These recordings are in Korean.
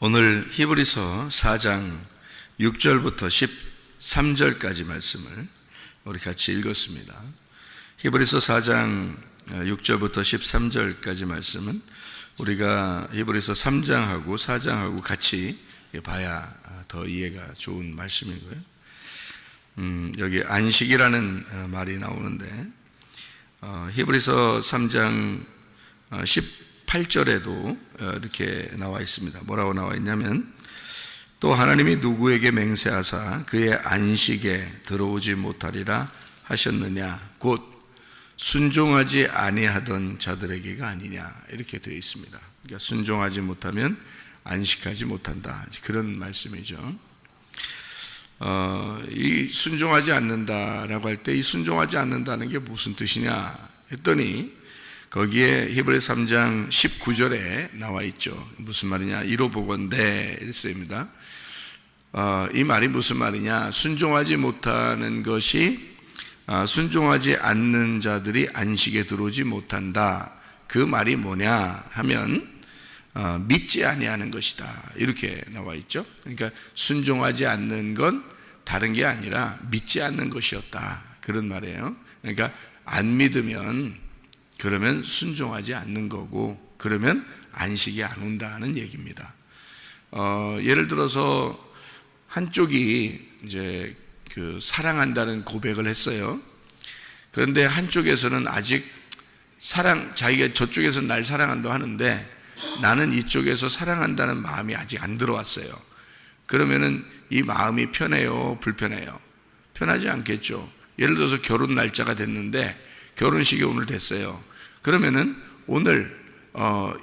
오늘 히브리서 4장 6절부터 13절까지 말씀을 우리 같이 읽었습니다. 히브리서 4장 6절부터 13절까지 말씀은 우리가 히브리서 3장하고 4장하고 같이 봐야 더 이해가 좋은 말씀이고요. 여기 안식이라는 말이 나오는데 히브리서 3장 18절에도 이렇게 나와 있습니다. 뭐라고 나와 있냐면, 또 하나님이 누구에게 맹세하사 그의 안식에 들어오지 못하리라 하셨느냐, 곧 순종하지 아니하던 자들에게가 아니냐, 이렇게 되어 있습니다. 그러니까 순종하지 못하면 안식하지 못한다, 그런 말씀이죠. 이 순종하지 않는다라고 할 때 이 순종하지 않는다는 게 무슨 뜻이냐 했더니, 거기에 히브리서 3장 19절에 나와 있죠. 무슨 말이냐, 이로 보건대 이랬습니다. 이 말이 무슨 말이냐, 순종하지 못하는 것이 순종하지 않는 자들이 안식에 들어오지 못한다. 그 말이 뭐냐 하면 믿지 아니하는 것이다, 이렇게 나와 있죠. 그러니까 순종하지 않는 건 다른 게 아니라 믿지 않는 것이었다, 그런 말이에요. 그러니까 안 믿으면 그러면 순종하지 않는 거고, 그러면 안식이 안 온다는 얘기입니다. 예를 들어서 한쪽이 이제 사랑한다는 고백을 했어요. 그런데 한쪽에서는 아직 자기가 저쪽에서 날 사랑한다고 하는데 나는 이쪽에서 사랑한다는 마음이 아직 안 들어왔어요. 그러면은 이 마음이 편해요, 불편해요? 편하지 않겠죠. 예를 들어서 결혼 날짜가 됐는데 결혼식이 오늘 됐어요. 그러면은 오늘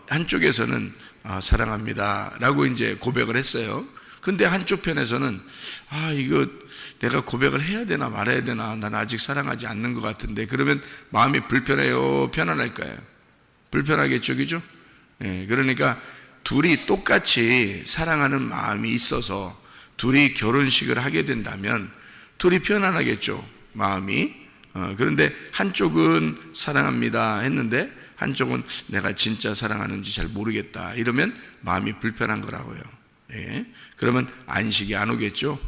한쪽에서는 사랑합니다 라고 이제 고백을 했어요. 근데 한쪽 편에서는 이거 내가 고백을 해야 되나 말아야 되나, 난 아직 사랑하지 않는 것 같은데, 그러면 마음이 불편해요, 편안할까요? 불편하겠죠, 그죠? 그러니까 둘이 똑같이 사랑하는 마음이 있어서 둘이 결혼식을 하게 된다면 둘이 편안하겠죠, 마음이. 그런데 한쪽은 사랑합니다 했는데 한쪽은 내가 진짜 사랑하는지 잘 모르겠다, 이러면 마음이 불편한 거라고요. 그러면 안식이 안 오겠죠.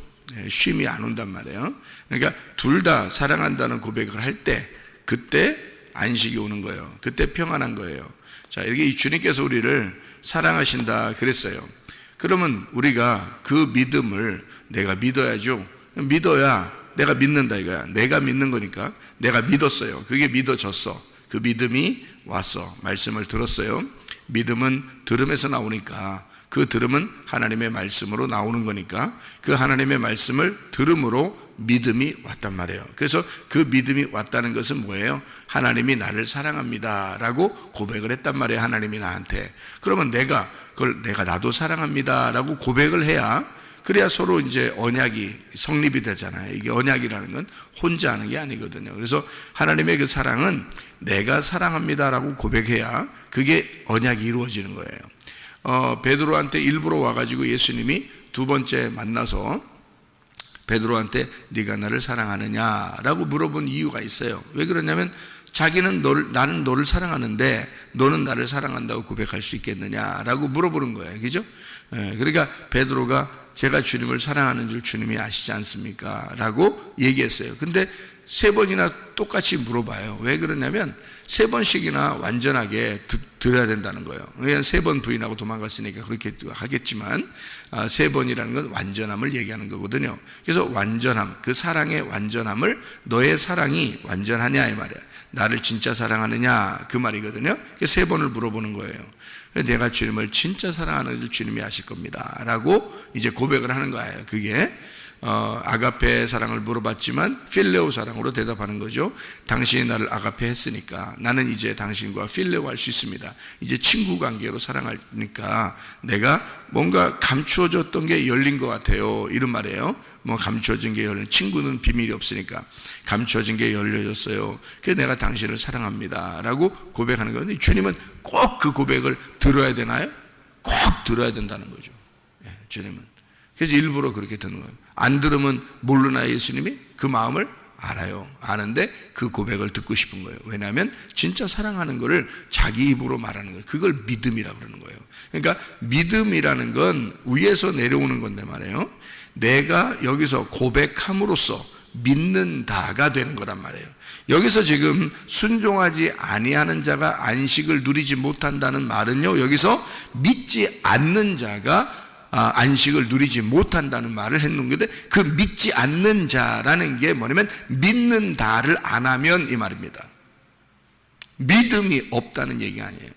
쉼이 안 온단 말이에요. 그러니까 둘 다 사랑한다는 고백을 할 때 그때 안식이 오는 거예요. 그때 평안한 거예요. 자, 이렇게 주님께서 우리를 사랑하신다 그랬어요. 그러면 우리가 그 믿음을 내가 믿어야죠. 믿어야 내가 믿는다 이거야. 내가 믿는 거니까 내가 믿었어요. 그게 믿어졌어. 그 믿음이 왔어. 말씀을 들었어요. 믿음은 들음에서 나오니까, 그 들음은 하나님의 말씀으로 나오는 거니까 그 하나님의 말씀을 들음으로 믿음이 왔단 말이에요. 그래서 그 믿음이 왔다는 것은 뭐예요? 하나님이 나를 사랑합니다 라고 고백을 했단 말이에요, 하나님이 나한테. 그러면 내가 나도 사랑합니다 라고 고백을 해야, 그래야 서로 이제 언약이 성립이 되잖아요. 이게 언약이라는 건 혼자 하는 게 아니거든요. 그래서 하나님의 그 사랑은 내가 사랑합니다라고 고백해야 그게 언약이 이루어지는 거예요. 베드로한테 일부러 와가지고 예수님이 두 번째 만나서 베드로한테 네가 나를 사랑하느냐라고 물어본 이유가 있어요. 왜 그러냐면 자기는 나는 너를 사랑하는데 너는 나를 사랑한다고 고백할 수 있겠느냐라고 물어보는 거예요. 그죠? 그러니까 베드로가 제가 주님을 사랑하는 줄 주님이 아시지 않습니까? 라고 얘기했어요. 근데 세 번이나 똑같이 물어봐요. 왜 그러냐면 세 번씩이나 완전하게 들어야 된다는 거예요. 그냥 세 번 부인하고 도망갔으니까 그렇게 하겠지만 세 번이라는 건 완전함을 얘기하는 거거든요. 그래서 완전함, 그 사랑의 완전함을, 너의 사랑이 완전하냐 이 말이야. 나를 진짜 사랑하느냐 그 말이거든요. 그래서 세 번을 물어보는 거예요. 내가 주님을 진짜 사랑하는 줄 주님이 아실 겁니다 라고 이제 고백을 하는 거예요. 그게 아가페 사랑을 물어봤지만 필레오 사랑으로 대답하는 거죠. 당신이 나를 아가페 했으니까 나는 이제 당신과 필레오 할 수 있습니다. 이제 친구 관계로 사랑하니까 내가 뭔가 감추어졌던 게 열린 것 같아요, 이런 말이에요. 뭐 감추어진 게 열린, 친구는 비밀이 없으니까 감추어진 게 열려졌어요. 그래서 내가 당신을 사랑합니다 라고 고백하는 건데, 주님은 꼭 그 고백을 들어야 되나요? 꼭 들어야 된다는 거죠. 주님은. 그래서 일부러 그렇게 듣는 거예요. 안 들으면 모르나요, 예수님이? 그 마음을 알아요. 아는데 그 고백을 듣고 싶은 거예요. 왜냐하면 진짜 사랑하는 거를 자기 입으로 말하는 거예요. 그걸 믿음이라고 그러는 거예요. 그러니까 믿음이라는 건 위에서 내려오는 건데 말이에요. 내가 여기서 고백함으로써 믿는다가 되는 거란 말이에요. 여기서 지금 순종하지 아니하는 자가 안식을 누리지 못한다는 말은요, 여기서 믿지 않는 자가 안식을 누리지 못한다는 말을 했는 건데, 그 믿지 않는 자라는 게 뭐냐면 믿는다를 안 하면 이 말입니다. 믿음이 없다는 얘기 아니에요.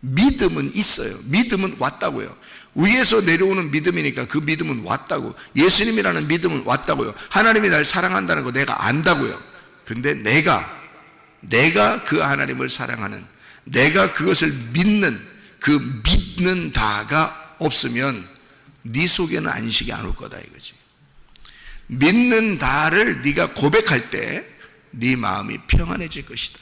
믿음은 있어요. 믿음은 왔다고요. 위에서 내려오는 믿음이니까 그 믿음은 왔다고. 예수님이라는 믿음은 왔다고요. 하나님이 날 사랑한다는 거 내가 안다고요. 근데 내가 그 하나님을 사랑하는, 내가 그것을 믿는 그 믿는다가 없으면 네 속에는 안식이 안 올 거다 이거지. 믿는다를 네가 고백할 때 네 마음이 평안해질 것이다.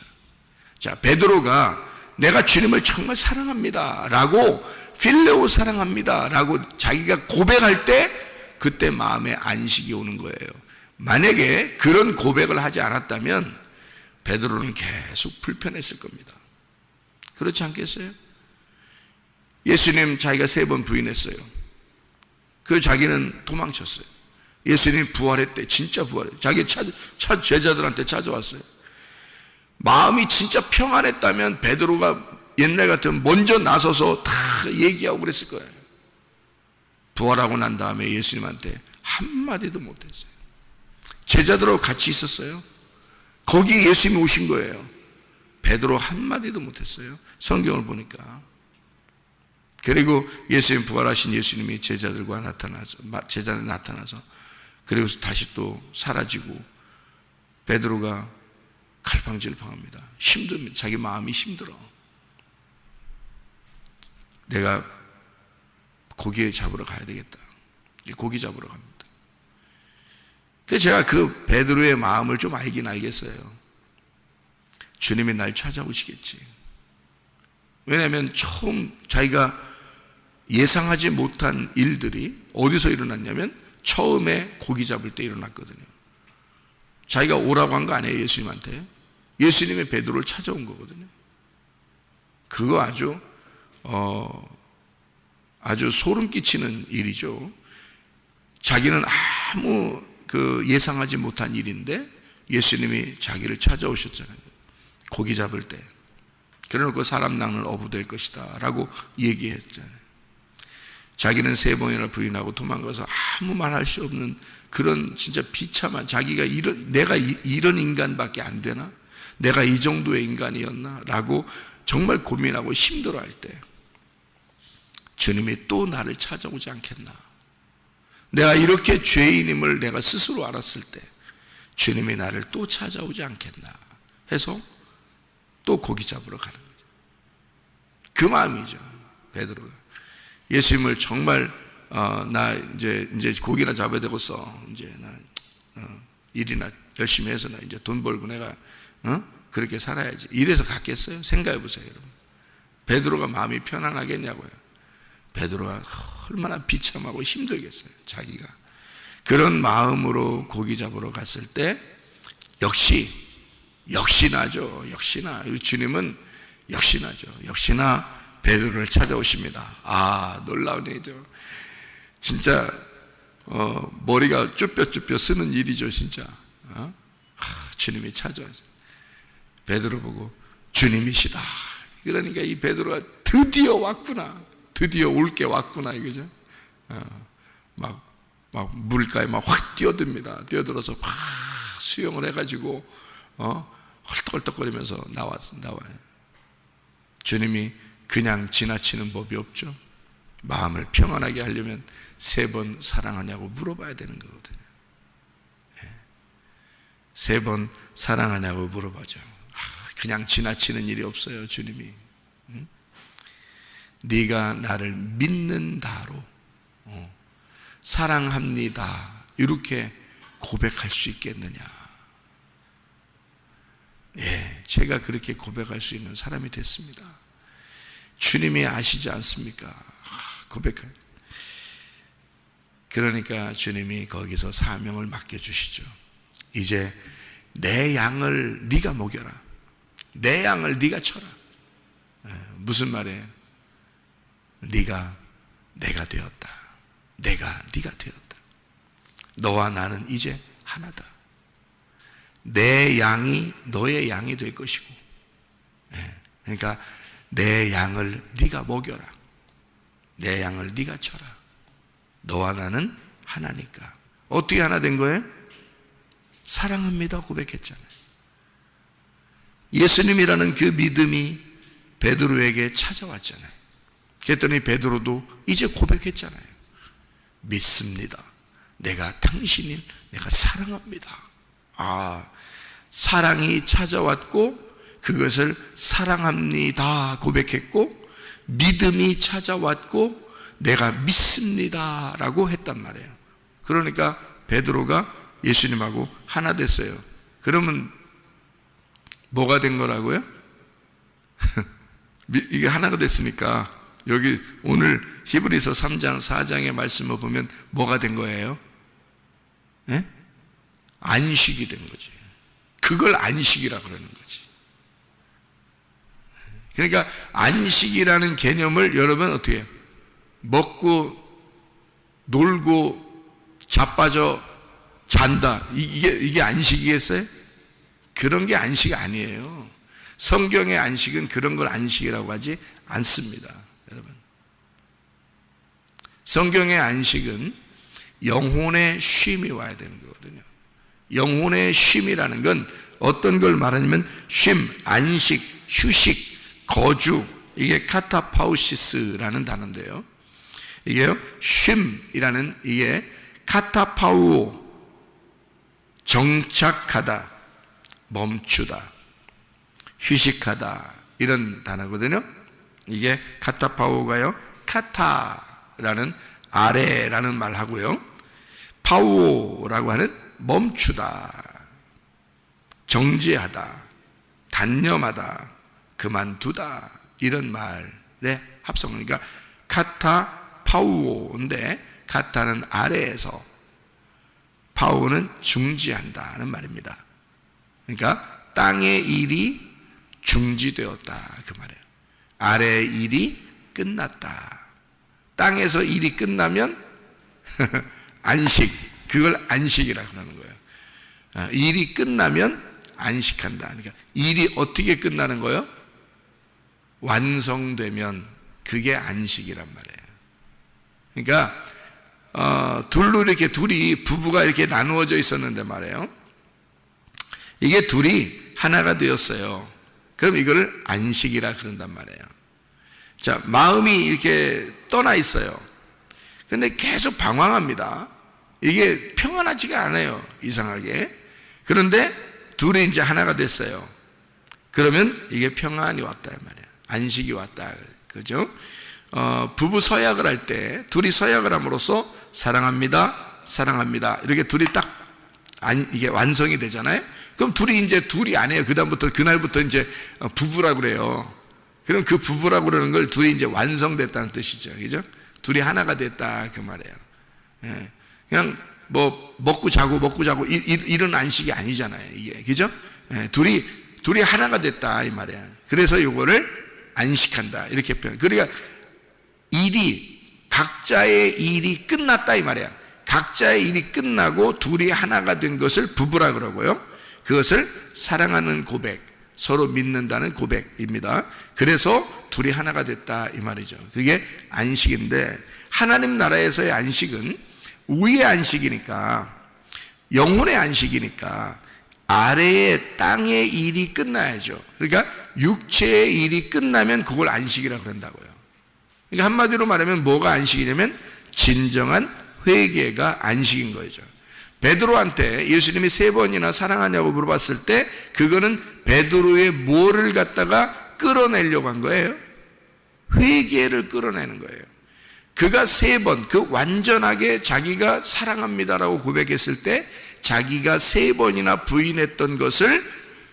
자, 베드로가 내가 주님을 정말 사랑합니다 라고, 필레오 사랑합니다 라고 자기가 고백할 때 그때 마음에 안식이 오는 거예요. 만약에 그런 고백을 하지 않았다면 베드로는 계속 불편했을 겁니다. 그렇지 않겠어요? 예수님 자기가 3번 부인했어요. 그 자기는 도망쳤어요. 예수님이 부활했대. 진짜 부활했대. 자기 제자들한테 찾아왔어요. 마음이 진짜 평안했다면 베드로가 옛날 같으면 먼저 나서서 다 얘기하고 그랬을 거예요. 부활하고 난 다음에 예수님한테 한마디도 못했어요. 제자들하고 같이 있었어요. 거기 예수님이 오신 거예요. 베드로 한마디도 못했어요. 성경을 보니까. 그리고 예수님, 부활하신 예수님이 제자들 나타나서 그리고 다시 또 사라지고 베드로가 갈팡질을 당합니다. 힘듭니다. 자기 마음이 힘들어. 내가 고기 잡으러 가야 되겠다. 고기 잡으러 갑니다. 그래서 제가 그 베드로의 마음을 좀 알긴 알겠어요. 주님이 날 찾아오시겠지. 왜냐하면 처음 자기가 예상하지 못한 일들이 어디서 일어났냐면 처음에 고기 잡을 때 일어났거든요. 자기가 오라고 한 거 아니에요, 예수님한테. 예수님이 베드로를 찾아온 거거든요. 그거 아주 소름 끼치는 일이죠. 자기는 아무 예상하지 못한 일인데 예수님이 자기를 찾아오셨잖아요. 고기 잡을 때. 그래놓고 사람 낚는 어부 될 것이다 라고 얘기했잖아요. 자기는 3번이나 부인하고 도망가서 아무 말 할 수 없는 그런 진짜 비참한, 자기가 내가 이런 인간밖에 안 되나? 내가 이 정도의 인간이었나? 라고 정말 고민하고 힘들어할 때 주님이 또 나를 찾아오지 않겠나? 내가 이렇게 죄인임을 내가 스스로 알았을 때 주님이 나를 또 찾아오지 않겠나 해서 또 고기 잡으러 가는 거죠. 그 마음이죠, 베드로가. 예수님을 정말 나 이제 고기나 잡아야 되겠어. 이제 나 일이나 열심히 해서 나 이제 돈 벌고 내가 그렇게 살아야지. 이래서 갔겠어요? 생각해 보세요, 여러분. 베드로가 마음이 편안하겠냐고요. 베드로가 얼마나 비참하고 힘들겠어요, 자기가. 그런 마음으로 고기 잡으러 갔을 때 역시나죠. 역시나 주님은 역시나 베드로를 찾아오십니다. 놀라운 일이죠. 진짜 머리가 쭈뼛쭈뼛 쓰는 일이죠, 진짜. 주님이 찾아오죠. 베드로 보고 주님이시다. 그러니까 이 베드로가 드디어 왔구나. 드디어 올 게 왔구나 이거죠. 막 물가에 막 확 뛰어듭니다. 뛰어들어서 막 수영을 해가지고 헐떡헐떡거리면서 나와요. 주님이 그냥 지나치는 법이 없죠. 마음을 평안하게 하려면 3번 사랑하냐고 물어봐야 되는 거거든요. 3번 사랑하냐고 물어보죠. 그냥 지나치는 일이 없어요, 주님이. 네가 나를 믿는다로 사랑합니다 이렇게 고백할 수 있겠느냐. 제가 그렇게 고백할 수 있는 사람이 됐습니다. 주님이 아시지 않습니까? 고백할. 그러니까 주님이 거기서 사명을 맡겨주시죠. 이제 내 양을 네가 먹여라. 내 양을 네가 쳐라. 무슨 말이에요? 네가 내가 되었다. 내가 네가 되었다. 너와 나는 이제 하나다. 내 양이 너의 양이 될 것이고, 그러니까 내 양을 네가 먹여라. 내 양을 네가 쳐라. 너와 나는 하나니까. 어떻게 하나 된 거예요? 사랑합니다 고백했잖아요. 예수님이라는 그 믿음이 베드로에게 찾아왔잖아요. 그랬더니 베드로도 이제 고백했잖아요. 믿습니다. 내가 당신을 내가 사랑합니다. 사랑이 찾아왔고 그것을 사랑합니다 고백했고, 믿음이 찾아왔고 내가 믿습니다 라고 했단 말이에요. 그러니까 베드로가 예수님하고 하나 됐어요. 그러면 뭐가 된 거라고요? 이게 하나가 됐으니까 여기 오늘 히브리서 3장 4장의 말씀을 보면 뭐가 된 거예요? 안식이 된 거지. 그걸 안식이라 그러는 거지. 그러니까 안식이라는 개념을 여러분 어떻게 해요? 먹고 놀고 자빠져 잔다, 이게 안식이겠어요? 그런 게 안식이 아니에요. 성경의 안식은 그런 걸 안식이라고 하지 않습니다. 여러분, 성경의 안식은 영혼의 쉼이 와야 되는 거거든요. 영혼의 쉼이라는 건 어떤 걸 말하냐면 쉼, 안식, 휴식, 거주, 이게 카타파우시스라는 단어인데요. 이게요, 쉼이라는 이게 카타파우오, 정착하다, 멈추다, 휴식하다, 이런 단어거든요. 이게 카타파우오가요, 카타라는 아래라는 말하고요, 파우오라고 하는 멈추다, 정지하다, 단념하다, 그만두다, 이런 말의 합성. 그러니까 카타파우오인데 카타는 아래에서, 파우오는 중지한다는 말입니다. 그러니까 땅의 일이 중지되었다 그 말이에요. 아래의 일이 끝났다. 땅에서 일이 끝나면 안식, 그걸 안식이라고 하는 거예요. 일이 끝나면 안식한다. 그러니까 일이 어떻게 끝나는 거예요? 완성되면 그게 안식이란 말이에요. 그러니까 둘이 부부가 이렇게 나누어져 있었는데 말이에요. 이게 둘이 하나가 되었어요. 그럼 이거를 안식이라 그런단 말이에요. 자, 마음이 이렇게 떠나 있어요. 근데 계속 방황합니다. 이게 평안하지가 않아요, 이상하게. 그런데 둘이 이제 하나가 됐어요. 그러면 이게 평안이 왔다 말이에요. 안식이 왔다, 그죠? 부부 서약을 할 때 둘이 서약을 함으로써 사랑합니다, 사랑합니다, 이렇게 둘이 딱 이게 완성이 되잖아요. 그럼 둘이 안 해요. 그날부터 이제 부부라고 그래요. 그럼 그 부부라고 그러는 걸 둘이 이제 완성됐다는 뜻이죠, 그죠? 둘이 하나가 됐다 그 말이에요. 예. 그냥 뭐 먹고 자고 이런 안식이 아니잖아요, 이게, 그죠? 예. 둘이 하나가 됐다 이 말이에요. 그래서 이거를 안식한다 이렇게 표현. 그러니까 각자의 일이 끝났다 이 말이야. 각자의 일이 끝나고 둘이 하나가 된 것을 부부라 그러고요, 그것을 사랑하는 고백, 서로 믿는다는 고백입니다. 그래서 둘이 하나가 됐다 이 말이죠. 그게 안식인데, 하나님 나라에서의 안식은 위의 안식이니까, 영혼의 안식이니까 아래의 땅의 일이 끝나야죠. 그러니까 육체의 일이 끝나면 그걸 안식이라고 그런다고요. 그러니까 한마디로 말하면 뭐가 안식이냐면 진정한 회개가 안식인 거죠. 베드로한테 예수님이 3번이나 사랑하냐고 물어봤을 때 그거는 베드로의 뭐를 갖다가 끌어내려고 한 거예요? 회개를 끌어내는 거예요. 그가 3번, 그 완전하게 자기가 사랑합니다라고 고백했을 때 자기가 3번이나 부인했던 것을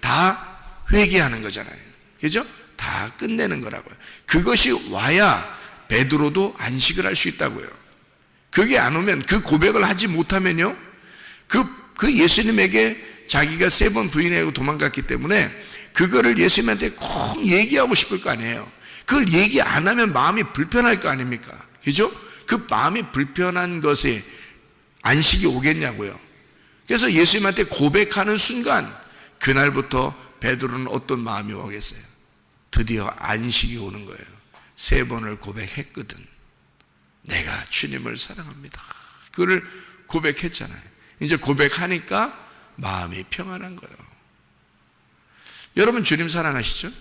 다 회개하는 거잖아요, 그죠? 다 끝내는 거라고요. 그것이 와야 베드로도 안식을 할 수 있다고요. 그게 안 오면, 그 고백을 하지 못하면요, 그 예수님에게 자기가 3번 부인하고 도망갔기 때문에 그거를 예수님한테 꼭 얘기하고 싶을 거 아니에요. 그걸 얘기 안 하면 마음이 불편할 거 아닙니까? 그죠? 그 마음이 불편한 것에 안식이 오겠냐고요. 그래서 예수님한테 고백하는 순간 그날부터 베드로는 어떤 마음이 오겠어요? 드디어 안식이 오는 거예요. 3번을 고백했거든. 내가 주님을 사랑합니다. 그걸 고백했잖아요. 이제 고백하니까 마음이 평안한 거예요. 여러분 주님 사랑하시죠?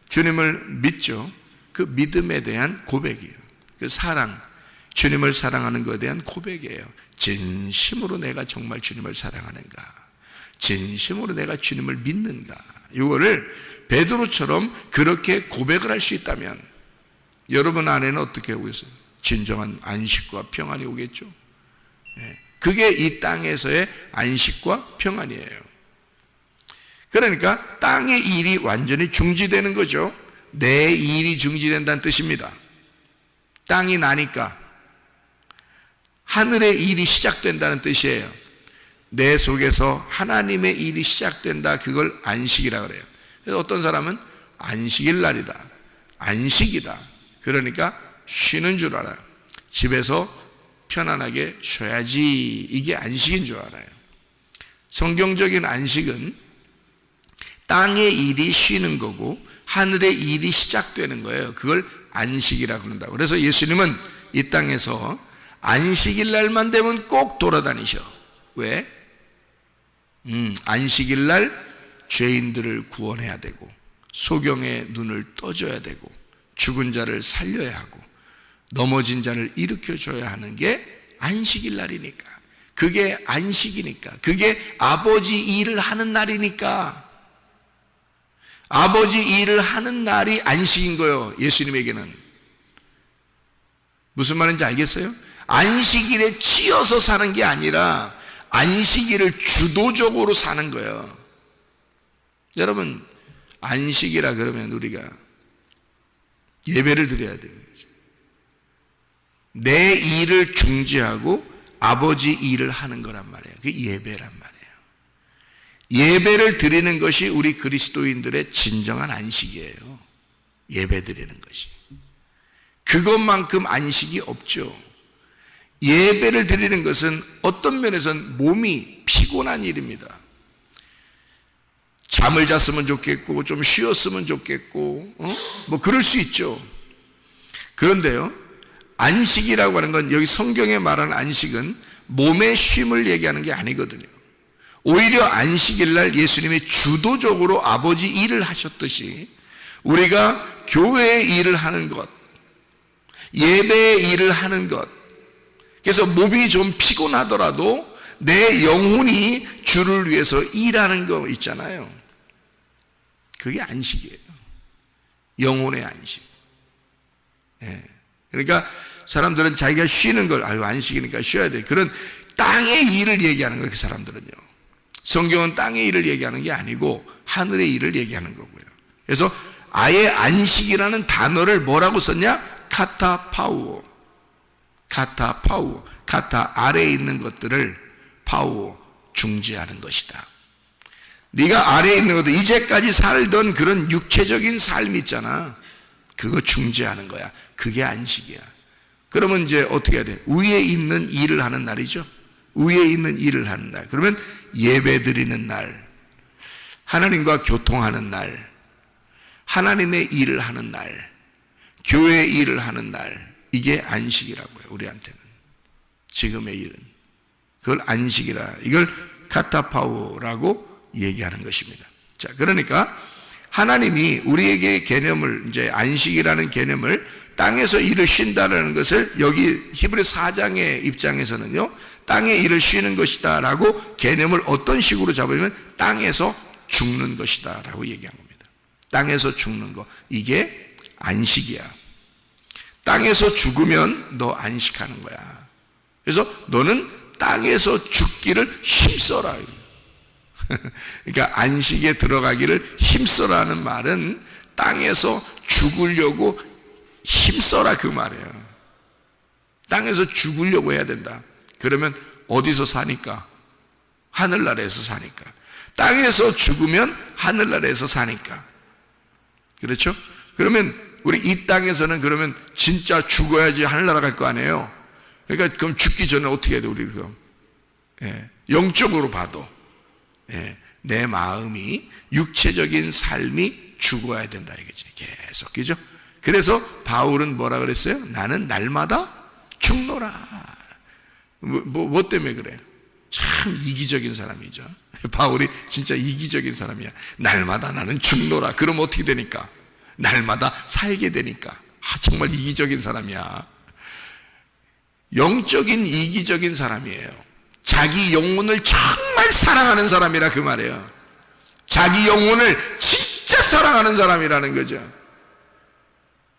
주님을 믿죠? 그 믿음에 대한 고백이에요. 그 사랑, 주님을 사랑하는 것에 대한 고백이에요. 진심으로 내가 정말 주님을 사랑하는가? 진심으로 내가 주님을 믿는가? 이거를 베드로처럼 그렇게 고백을 할 수 있다면 여러분 안에는 어떻게 오겠어요? 진정한 안식과 평안이 오겠죠. 그게 이 땅에서의 안식과 평안이에요. 그러니까 땅의 일이 완전히 중지되는 거죠. 내 일이 중지된다는 뜻입니다. 땅이 나니까 하늘의 일이 시작된다는 뜻이에요. 내 속에서 하나님의 일이 시작된다. 그걸 안식이라 그래요. 그래서 어떤 사람은 안식일 날이다, 안식이다, 그러니까 쉬는 줄 알아요. 집에서 편안하게 쉬어야지, 이게 안식인 줄 알아요. 성경적인 안식은 땅의 일이 쉬는 거고 하늘의 일이 시작되는 거예요. 그걸 안식이라고 그런다고. 그래서 예수님은 이 땅에서 안식일 날만 되면 꼭 돌아다니셔. 왜? 안식일 날 죄인들을 구원해야 되고 소경의 눈을 떠줘야 되고 죽은 자를 살려야 하고 넘어진 자를 일으켜줘야 하는 게 안식일 날이니까. 그게 안식이니까. 그게 아버지 일을 하는 날이니까. 아버지 일을 하는 날이 안식인 거예요. 예수님에게는. 무슨 말인지 알겠어요? 안식일에 치여서 사는 게 아니라 안식일을 주도적으로 사는 거예요. 여러분, 안식이라 그러면 우리가 예배를 드려야 돼요. 내 일을 중지하고 아버지 일을 하는 거란 말이에요. 그게 예배란 말이에요. 예배를 드리는 것이 우리 그리스도인들의 진정한 안식이에요. 예배 드리는 것이. 그것만큼 안식이 없죠. 예배를 드리는 것은 어떤 면에서는 몸이 피곤한 일입니다. 잠을 잤으면 좋겠고 좀 쉬었으면 좋겠고 뭐 그럴 수 있죠. 그런데요, 안식이라고 하는 건 여기 성경에 말하는 안식은 몸의 쉼을 얘기하는 게 아니거든요. 오히려 안식일 날 예수님이 주도적으로 아버지 일을 하셨듯이 우리가 교회의 일을 하는 것, 예배의 일을 하는 것, 그래서 몸이 좀 피곤하더라도 내 영혼이 주를 위해서 일하는 거 있잖아요. 그게 안식이에요. 영혼의 안식. 그러니까 사람들은 자기가 쉬는 걸 안식이니까 쉬어야 돼. 그런 땅의 일을 얘기하는 거예요. 그 사람들은요. 성경은 땅의 일을 얘기하는 게 아니고 하늘의 일을 얘기하는 거고요. 그래서 아예 안식이라는 단어를 뭐라고 썼냐? 카타파우오. 카타파우오. 카타 아래에 있는 것들을 파우오 중지하는 것이다. 네가 아래에 있는 것도 이제까지 살던 그런 육체적인 삶 있잖아. 그거 중지하는 거야. 그게 안식이야. 그러면 이제 어떻게 해야 돼? 위에 있는 일을 하는 날이죠. 위에 있는 일을 하는 날. 그러면 예배 드리는 날, 하나님과 교통하는 날, 하나님의 일을 하는 날, 교회의 일을 하는 날, 이게 안식이라고요. 우리한테는. 지금의 일은. 그걸 안식이라, 이걸 카타파오라고 얘기하는 것입니다. 자, 그러니까 하나님이 우리에게 개념을, 이제 안식이라는 개념을 땅에서 일을 쉰다는 것을 여기 히브리서 4장의 입장에서는요, 땅의 일을 쉬는 것이다 라고 개념을 어떤 식으로 잡으면 땅에서 죽는 것이다 라고 얘기한 겁니다. 땅에서 죽는 거, 이게 안식이야. 땅에서 죽으면 너 안식하는 거야. 그래서 너는 땅에서 죽기를 힘써라. 그러니까 안식에 들어가기를 힘써라는 말은 땅에서 죽으려고 힘써라 그 말이에요. 땅에서 죽으려고 해야 된다. 그러면 어디서 사니까? 하늘나라에서 사니까. 땅에서 죽으면 하늘나라에서 사니까. 그렇죠? 그러면 우리 이 땅에서는 그러면 진짜 죽어야지 하늘나라 갈 거 아니에요? 그러니까 그럼 죽기 전에 어떻게 해야 돼, 우리 그럼? 영적으로 봐도. 내 마음이, 육체적인 삶이 죽어야 된다, 이거지. 계속. 그죠? 그래서 바울은 뭐라 그랬어요? 나는 날마다 죽노라. 뭐 때문에 그래요? 참 이기적인 사람이죠. 바울이 진짜 이기적인 사람이야. 날마다 나는 죽노라. 그럼 어떻게 되니까? 날마다 살게 되니까. 정말 이기적인 사람이야. 영적인 이기적인 사람이에요. 자기 영혼을 정말 사랑하는 사람이라 그 말이에요. 자기 영혼을 진짜 사랑하는 사람이라는 거죠.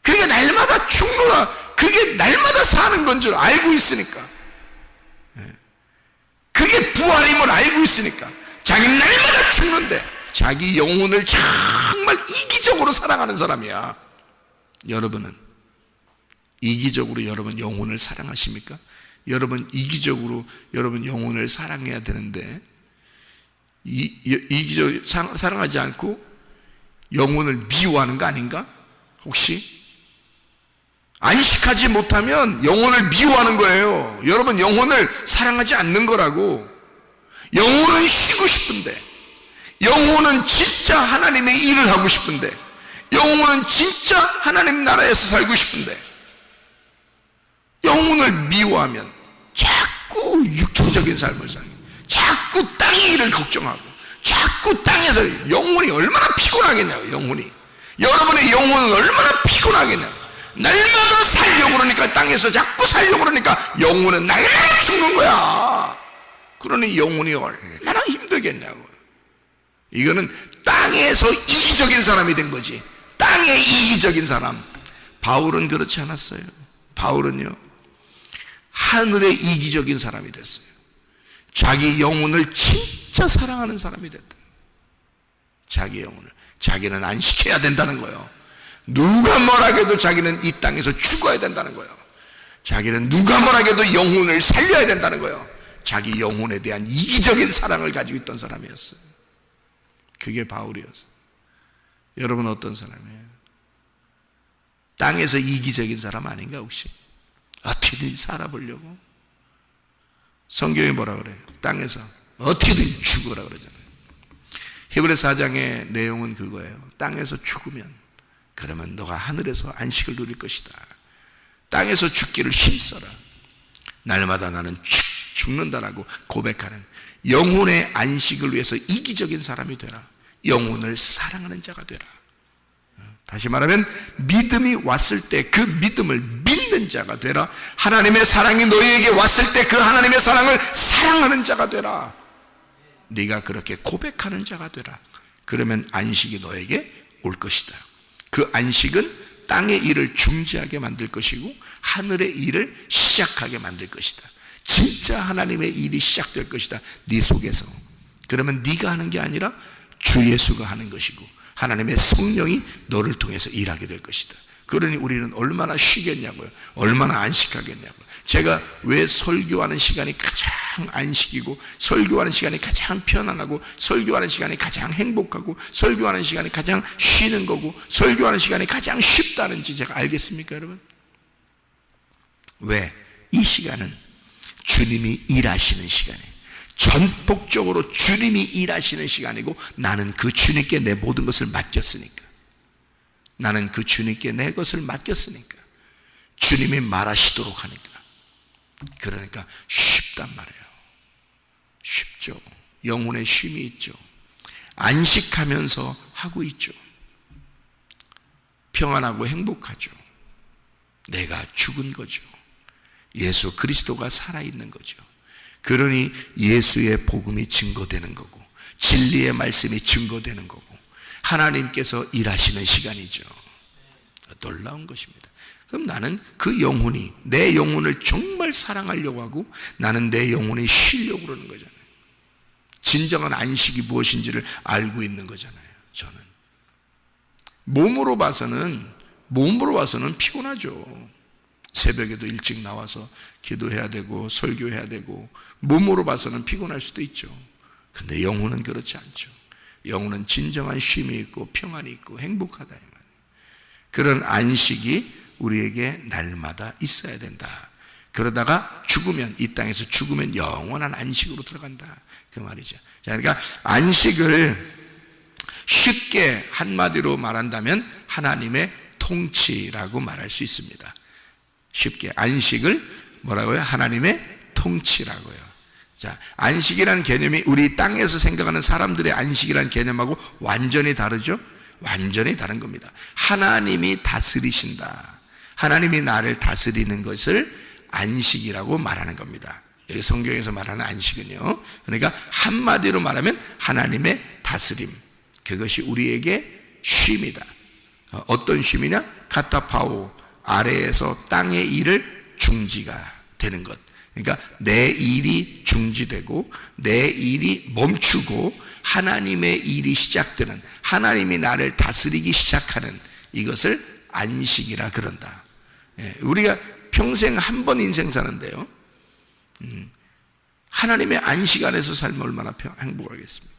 그러니까 날마다 죽노라. 그게 날마다 사는 건 줄 알고 있으니까. 그게 부활임을 알고 있으니까. 자기는 날마다 죽는데 자기 영혼을 정말 이기적으로 사랑하는 사람이야. 여러분은 이기적으로 여러분 영혼을 사랑하십니까? 여러분 이기적으로 여러분 영혼을 사랑해야 되는데 이기적으로 사랑하지 않고 영혼을 미워하는 거 아닌가? 혹시? 안식하지 못하면 영혼을 미워하는 거예요. 여러분 영혼을 사랑하지 않는 거라고. 영혼은 쉬고 싶은데, 영혼은 진짜 하나님의 일을 하고 싶은데, 영혼은 진짜 하나님 나라에서 살고 싶은데, 영혼을 미워하면 자꾸 육체적인 삶을 살고, 자꾸 땅의 일을 걱정하고, 자꾸 땅에서 영혼이 얼마나 피곤하겠냐고. 영혼이, 여러분의 영혼은 얼마나 피곤하겠냐고. 날마다 살려고 그러니까, 땅에서 자꾸 살려고 그러니까 영혼은 날마다 죽는 거야. 그러니 영혼이 얼마나 힘들겠냐고. 이거는 땅에서 이기적인 사람이 된 거지. 땅의 이기적인 사람. 바울은 그렇지 않았어요. 바울은요, 하늘의 이기적인 사람이 됐어요. 자기 영혼을 진짜 사랑하는 사람이 됐다. 자기 영혼을. 자기는 안식해야 된다는 거예요. 누가 뭐라 해도 자기는 이 땅에서 죽어야 된다는 거예요. 자기는 누가 뭐라 해도 영혼을 살려야 된다는 거예요. 자기 영혼에 대한 이기적인 사랑을 가지고 있던 사람이었어요. 그게 바울이었어요. 여러분 어떤 사람이에요? 땅에서 이기적인 사람 아닌가 혹시? 어떻게든 살아보려고? 성경이 뭐라 그래요? 땅에서 어떻게든 죽으라 그러잖아요. 히브리서 4장의 내용은 그거예요. 땅에서 죽으면 그러면 너가 하늘에서 안식을 누릴 것이다. 땅에서 죽기를 힘써라. 날마다 나는 죽는다라고 고백하는 영혼의 안식을 위해서 이기적인 사람이 되라. 영혼을 사랑하는 자가 되라. 다시 말하면 믿음이 왔을 때 그 믿음을 믿는 자가 되라. 하나님의 사랑이 너희에게 왔을 때 그 하나님의 사랑을 사랑하는 자가 되라. 네가 그렇게 고백하는 자가 되라. 그러면 안식이 너에게 올 것이다. 그 안식은 땅의 일을 중지하게 만들 것이고 하늘의 일을 시작하게 만들 것이다. 진짜 하나님의 일이 시작될 것이다. 네 속에서. 그러면 네가 하는 게 아니라 주 예수가 하는 것이고 하나님의 성령이 너를 통해서 일하게 될 것이다. 그러니 우리는 얼마나 쉬겠냐고요. 얼마나 안식하겠냐고요. 제가 왜 설교하는 시간이 가장 안식이고 설교하는 시간이 가장 편안하고 설교하는 시간이 가장 행복하고 설교하는 시간이 가장 쉬는 거고 설교하는 시간이 가장 쉽다는지 제가 알겠습니까, 여러분? 왜? 이 시간은 주님이 일하시는 시간이에요. 전폭적으로 주님이 일하시는 시간이고 나는 그 주님께 내 모든 것을 맡겼으니까. 나는 그 주님께 내 것을 맡겼으니까. 주님이 말하시도록 하니까. 그러니까 쉽단 말이에요. 쉽죠. 영혼의 쉼이 있죠. 안식하면서 하고 있죠. 평안하고 행복하죠. 내가 죽은 거죠. 예수 그리스도가 살아있는 거죠. 그러니 예수의 복음이 증거되는 거고 진리의 말씀이 증거되는 거고 하나님께서 일하시는 시간이죠. 놀라운 것입니다. 그럼 나는 그 영혼이 내 영혼을 정말 사랑하려고 하고 나는 내 영혼이 쉬려고 그러는 거잖아요. 진정한 안식이 무엇인지를 알고 있는 거잖아요. 저는 몸으로 봐서는 피곤하죠. 새벽에도 일찍 나와서 기도해야 되고 설교해야 되고 몸으로 봐서는 피곤할 수도 있죠. 근데 영혼은 그렇지 않죠. 영혼은 진정한 쉼이 있고 평안이 있고 행복하다 이 말이에요. 그런 안식이 우리에게 날마다 있어야 된다. 그러다가 죽으면, 이 땅에서 죽으면 영원한 안식으로 들어간다 그 말이죠. 자, 그러니까 안식을 쉽게 한마디로 말한다면 하나님의 통치라고 말할 수 있습니다. 쉽게 안식을 뭐라고요? 하나님의 통치라고요. 자, 안식이라는 개념이 우리 땅에서 생각하는 사람들의 안식이라는 개념하고 완전히 다르죠? 완전히 다른 겁니다. 하나님이 다스리신다. 하나님이 나를 다스리는 것을 안식이라고 말하는 겁니다. 여기 성경에서 말하는 안식은요, 그러니까 한마디로 말하면 하나님의 다스림, 그것이 우리에게 쉼이다. 어떤 쉼이냐? 카타파오, 아래에서 땅의 일을 중지가 되는 것. 그러니까 내 일이 중지되고 내 일이 멈추고 하나님의 일이 시작되는, 하나님이 나를 다스리기 시작하는 이것을 안식이라 그런다. 우리가 평생 한 번 인생 사는데요, 하나님의 안식 안에서 살면 얼마나 행복하겠습니까?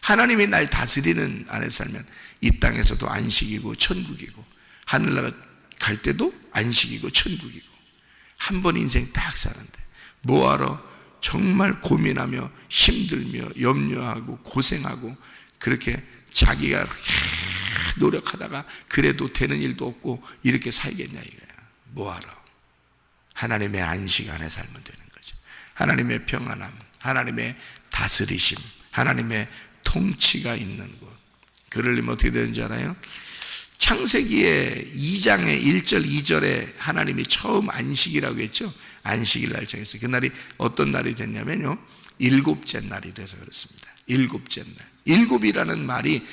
하나님이 날 다스리는 안에서 살면 이 땅에서도 안식이고 천국이고, 하늘나라 갈 때도 안식이고 천국이고, 한 번 인생 딱 사는데 뭐하러 정말 고민하며 힘들며 염려하고 고생하고 그렇게 자기가 노력하다가 그래도 되는 일도 없고 이렇게 살겠냐 이거야. 뭐하러? 하나님의 안식 안에 살면 되는 거죠. 하나님의 평안함, 하나님의 다스리심, 하나님의 통치가 있는 곳. 그러려면 어떻게 되는지 알아요? 창세기의 2장의 1절 2절에 하나님이 처음 안식이라고 했죠. 안식일 날 정했어요. 그날이 어떤 날이 됐냐면요, 일곱째 날이 돼서 그렇습니다. 일곱째 날. 일곱이라는 말이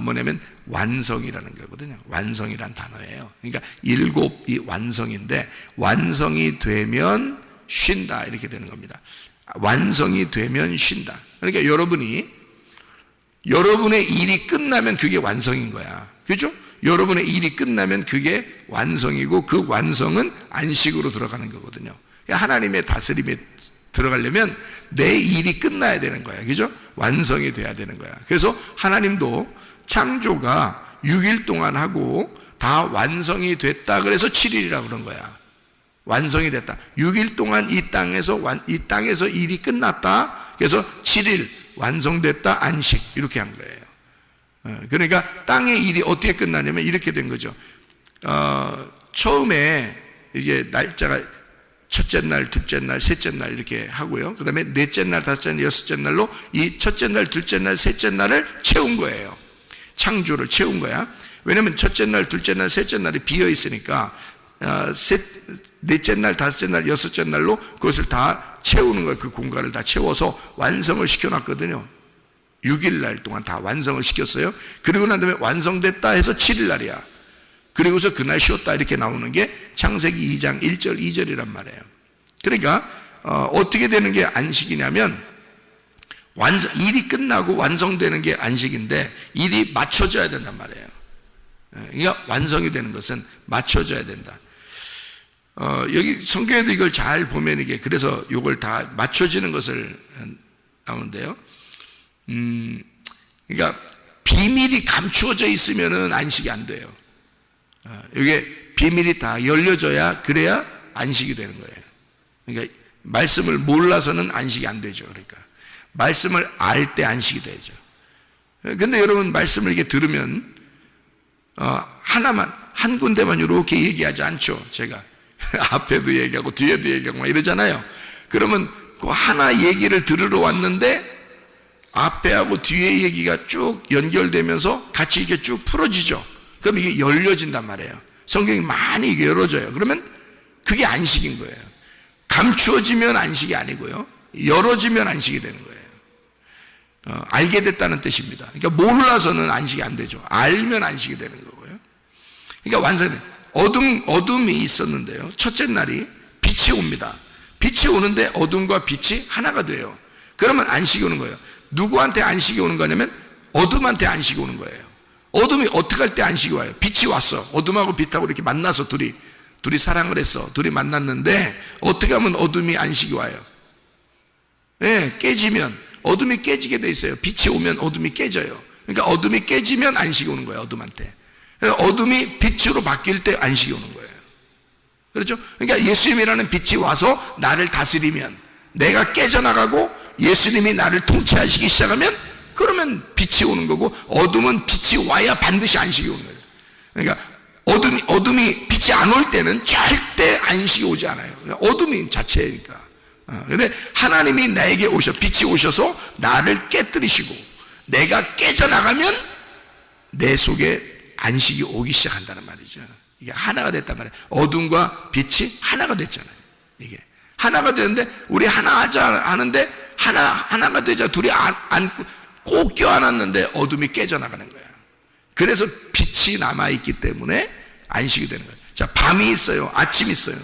뭐냐면 완성이라는 거거든요. 완성이란 단어예요. 그러니까 일곱이 완성인데, 완성이 되면 쉰다 이렇게 되는 겁니다. 완성이 되면 쉰다. 그러니까 여러분의 일이 끝나면 그게 완성인 거야. 그렇죠? 여러분의 일이 끝나면 그게 완성이고, 그 완성은 안식으로 들어가는 거거든요. 하나님의 다스림에 들어가려면 내 일이 끝나야 되는 거야. 그죠? 완성이 돼야 되는 거야. 그래서 하나님도 창조가 6일 동안 하고 다 완성이 됐다 그래서 7일이라고 그런 거야. 완성이 됐다. 6일 동안 이 땅에서 일이 끝났다. 그래서 7일 완성됐다, 안식, 이렇게 한 거예요. 그러니까 땅의 일이 어떻게 끝나냐면 이렇게 된 거죠. 처음에 이제 날짜가 첫째 날, 둘째 날, 셋째 날 이렇게 하고요. 그 다음에 넷째 날, 다섯째 날, 여섯째 날로 이 첫째 날, 둘째 날, 셋째 날을 채운 거예요. 창조를 채운 거야. 왜냐하면 첫째 날, 둘째 날, 셋째 날이 비어 있으니까 넷째 날, 다섯째 날, 여섯째 날로 그것을 다 채우는 거예요. 그 공간을 다 채워서 완성을 시켜놨거든요. 6일 날 동안 다 완성을 시켰어요. 그리고 난 다음에 완성됐다 해서 7일 날이야. 그리고서 그날 쉬었다 이렇게 나오는 게 창세기 2장 1절 2절이란 말이에요. 그러니까 어떻게 되는 게 안식이냐면, 일이 끝나고 완성되는 게 안식인데 일이 맞춰져야 된단 말이에요. 그러니까 완성이 되는 것은 맞춰져야 된다. 여기 성경에도 이걸 잘 보면 이게 그래서 이걸 다 맞춰지는 것을 나오는데요. 그러니까 비밀이 감추어져 있으면은 안식이 안 돼요. 이게 비밀이 다 열려져야, 그래야 안식이 되는 거예요. 그러니까 말씀을 몰라서는 안식이 안 되죠. 그러니까 말씀을 알 때 안식이 되죠. 근데 여러분 말씀을 이렇게 들으면 하나만, 한 군데만 이렇게 얘기하지 않죠. 제가 앞에도 얘기하고 뒤에도 얘기하고 막 이러잖아요. 그러면 그 하나 얘기를 들으러 왔는데 앞에하고 뒤에 얘기가 쭉 연결되면서 같이 이렇게 쭉 풀어지죠. 그럼 이게 열려진단 말이에요. 성경이 많이 이게 열어져요. 그러면 그게 안식인 거예요. 감추어지면 안식이 아니고요, 열어지면 안식이 되는 거예요. 알게 됐다는 뜻입니다. 그러니까 몰라서는 안식이 안 되죠. 알면 안식이 되는 거고요. 그러니까 완성돼. 어둠이 있었는데요, 첫째 날이 빛이 옵니다. 빛이 오는데 어둠과 빛이 하나가 돼요. 그러면 안식이 오는 거예요. 누구한테 안식이 오는 거냐면 어둠한테 안식이 오는 거예요. 어둠이 어떻게 할 때 안식이 와요? 빛이 왔어. 어둠하고 빛하고 이렇게 만나서 둘이 사랑을 했어. 둘이 만났는데 어떻게 하면 어둠이 안식이 와요? 네, 깨지면, 어둠이 깨지게 돼 있어요. 빛이 오면 어둠이 깨져요. 그러니까 어둠이 깨지면 안식이 오는 거예요. 어둠한테. 그러니까 어둠이 빛으로 바뀔 때 안식이 오는 거예요. 그렇죠? 그러니까 예수님이라는 빛이 와서 나를 다스리면, 내가 깨져나가고 예수님이 나를 통치하시기 시작하면, 그러면 빛이 오는 거고, 어둠은 빛이 와야 반드시 안식이 오는 거예요. 그러니까 어둠이 빛이 안 올 때는 절대 안식이 오지 않아요. 어둠이 자체니까. 근데 하나님이 나에게 빛이 오셔서 나를 깨뜨리시고 내가 깨져나가면 내 속에 안식이 오기 시작한다는 말이죠. 이게 하나가 됐단 말이에요. 어둠과 빛이 하나가 됐잖아요. 이게 하나가 되는데, 우리 하나 하자 하는데 하나가 되자 둘이 꼭 껴안았는데 어둠이 깨져나가는 거예요. 그래서 빛이 남아있기 때문에 안식이 되는 거예요. 자, 밤이 있어요. 아침이 있어요.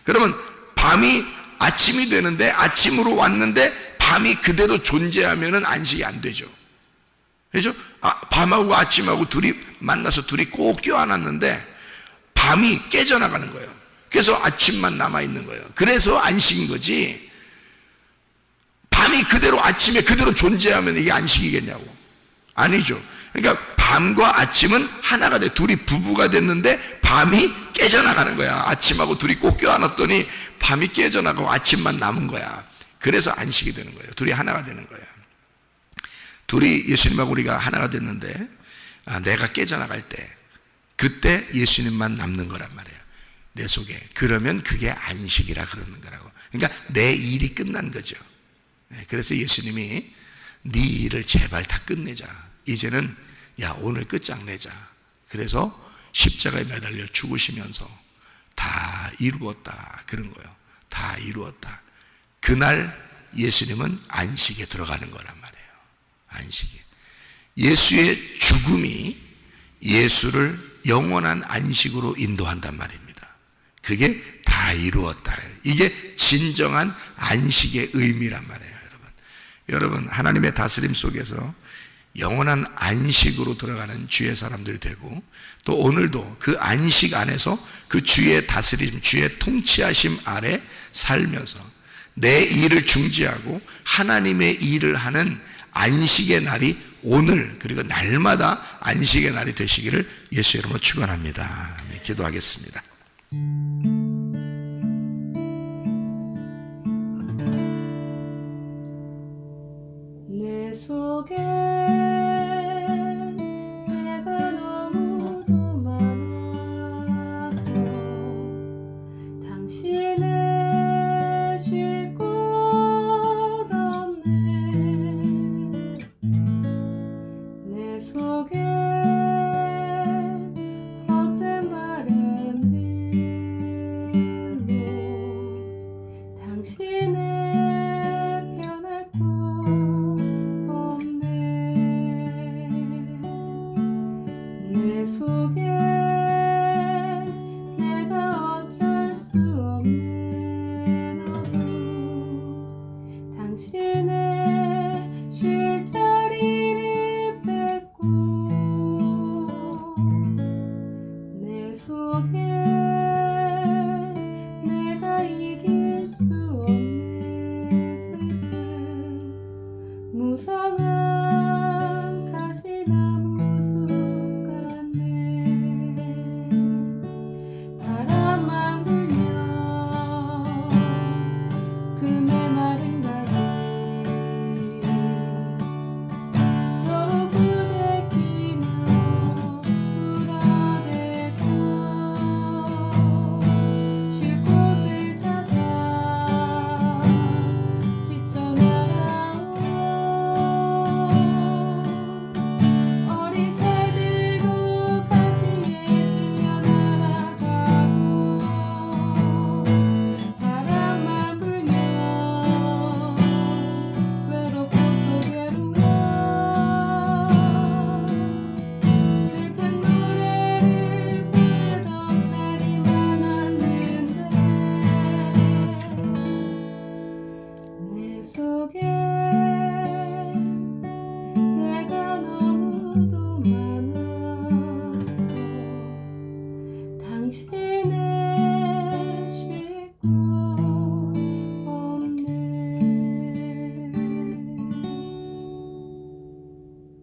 그러면 밤이 아침이 되는데, 아침으로 왔는데 밤이 그대로 존재하면은 안식이 안 되죠. 그렇죠? 밤하고 아침하고 둘이 만나서 둘이 꼭 껴안았는데 밤이 깨져나가는 거예요. 그래서 아침만 남아있는 거예요. 그래서 안식인 거지, 밤이 그대로 아침에 그대로 존재하면 이게 안식이겠냐고. 아니죠. 그러니까 밤과 아침은 하나가 돼. 둘이 부부가 됐는데 밤이 깨져나가는 거야. 아침하고 둘이 꼭 껴안았더니 밤이 깨져나가고 아침만 남은 거야. 그래서 안식이 되는 거예요. 둘이 하나가 되는 거야. 둘이 예수님하고 우리가 하나가 됐는데, 내가 깨져나갈 때 그때 예수님만 남는 거란 말이에요. 내 속에. 그러면 그게 안식이라 그러는 거라고. 그러니까 내 일이 끝난 거죠. 그래서 예수님이 네 일을 제발 다 끝내자. 이제는 오늘 끝장내자. 그래서 십자가에 매달려 죽으시면서 다 이루었다 그런 거예요. 다 이루었다. 그날 예수님은 안식에 들어가는 거란 말이에요. 안식에. 예수의 죽음이 예수를 영원한 안식으로 인도한단 말입니다. 그게 다 이루었다. 이게 진정한 안식의 의미란 말이에요. 여러분, 하나님의 다스림 속에서 영원한 안식으로 들어가는 주의 사람들이 되고, 또 오늘도 그 안식 안에서 그 주의 다스림, 주의 통치하심 아래 살면서 내 일을 중지하고 하나님의 일을 하는 안식의 날이 오늘, 그리고 날마다 안식의 날이 되시기를 예수 이름으로 축원합니다. 기도하겠습니다. 내 속에 내가 너무도 많아서 당신을 쉴 곳 없네. 내 속에 헛된 바램들로 당신을 변할 곳 없네. 내 속에 내가 어쩔 수 없는 어둠, 당신의 쉴 자리를 뺏고 내 속에 내가 이길 수 없는 슬픔, 무성한 가시나무 숲 같네. 바람만 불면 그 메마른 가지 서로 부대끼며 울어대고 쉴 곳을 찾아 지쳐 나가오. 어린 새들도 가시에 지며 날아가고 바람만 불면 외롭고 또 괴로워 슬픈 노래를 부르던 날이 많았는데 내 속에